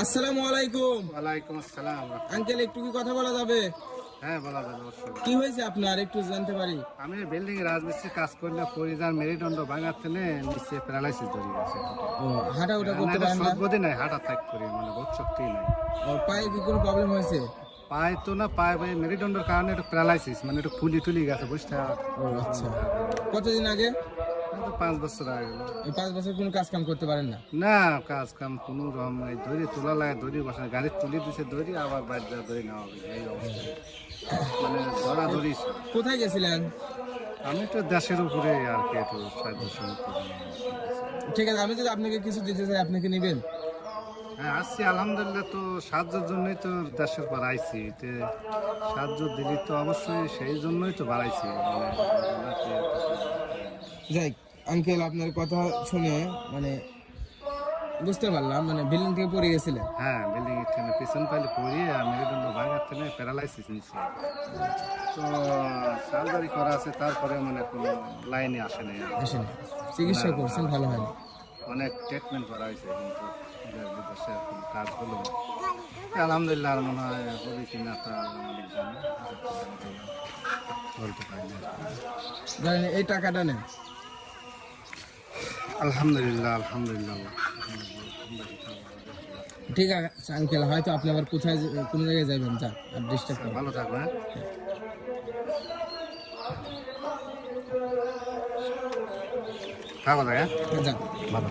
আসসালামু আলাইকুম। ওয়ালাইকুম আসসালাম। আঙ্কেল, একটু কি কথা বলা যাবে? হ্যাঁ, বলা যাবে অবশ্যই। কি হয়েছে আপনার, একটু জানতে পারি? আমি বিল্ডিং রাজমিস্ত্রি কাজ করলে পরিধান মেরুদণ্ড ভাঙাতে নিচে প্যারালাইসিস ধরে গেছে। ও, হাঁটা ওটা করতে পারেন না? সর্বদিন নাই, হাঁটা থাক করি, মানে বোধ শক্তি নাই। ও, পায়ে কি কোনো প্রবলেম হয়েছে? পায়ে তো না, পায়ে পায়ে মেরুদণ্ডের কারণে একটু প্যারালাইসিস, মানে একটু ফুলি টুলি গেছে বুঝতে। ও আচ্ছা, কতদিন আগে? 5 বছর আগে। এই 5 বছর কোনো কাজ কাম করতে পারেন না? না, কাজ কাম কোনো রকম নাই, দড়ি তোলা লাগে, দড়ি বসা, গাড়ি তুলে দিছে দড়ি, আবার বাইরে যা দড়ি নেওয়া হবে, এই অবস্থা। মানে ধরা দড়ি। কোথায় গেছিলেন? আমি তো দেশের উপরে আর কি একটু সাহায্য ঠিক আছে, আমি যদি আপনাকে কিছু দিতে চাই, আপনি কি নেবেন? হ্যাঁ, আসছি আলহামদুলিল্লাহ। তো সাহায্যের জন্যই তো দেশের পর আইছি, সাহায্য দিলি তো অবশ্যই, সেই জন্যই তো বাড়াইছি। যাই আঙ্কেল, আপনার কথা শুনে মানে বুঝতে পারলাম, মানে বিল্ডিং থেকে পড়ে গেছিলেন। হ্যাঁ, বিল্ডিং এর ঠেনে পিছন পাইলে পড়িয়ে মেরুদণ্ড ভাঙার ঠেনে প্যারালাইসিস নিচ্ছে। তো সার্জারি করা আছে, তারপরে মানে কোনো লাইনে আসে নাই। আসেনি, চিকিৎসা করছেন, ভালো হয়নি। অনেক ট্রিটমেন্ট করা হয়েছে, কিন্তু বিদেশে এখন কাজ হলো আলহামদুলিল্লাহ। আর মনে হয় হবে কিনা তা মালিক জানে, বলতে পারি না। জানেন, এই টাকাটা নেন। আলহামদুলিল্লাহ, আলহামদুলিল্লাহ। ঠিক আছে আঙ্কেল, হয়তো আপনি আবার কোথায় কোনো জায়গায় যাবেন, যা আর ডিস্টার্ব করবেন। ভালো থাকবে। খাওয়া দাওয়া যান। ভালো।